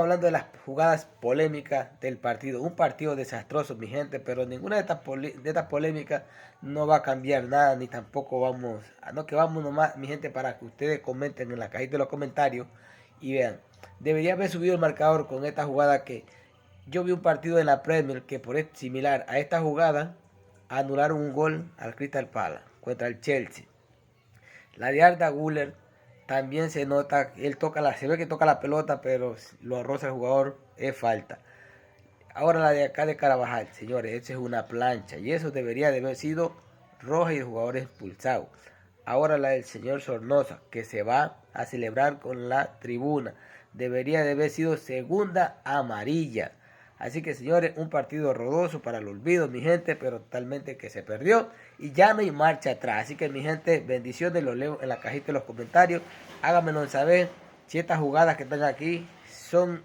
hablando de las jugadas polémicas del partido. Un partido desastroso, mi gente, pero ninguna de estas polémicas no va a cambiar nada, ni tampoco vamos, no que vamos nomás, mi gente, para que ustedes comenten en la cajita de los comentarios y vean. Debería haber subido el marcador con esta jugada que yo vi un partido en la Premier que por similar a esta jugada anularon un gol al Crystal Palace contra el Chelsea. La de Arda Güler también se nota, se ve que toca la pelota, pero lo roza el jugador, es falta. Ahora la de acá de Carabajal, señores, esa es una plancha y eso debería de haber sido roja y el jugador expulsado. Ahora la del señor Sornosa, que se va a celebrar con la tribuna, debería de haber sido segunda amarilla. Así que señores, un partido rodoso para el olvido, mi gente, pero totalmente que se perdió y ya no hay marcha atrás. Así que mi gente, bendiciones, lo leo en la cajita de los comentarios. Háganmelo saber si estas jugadas que están aquí son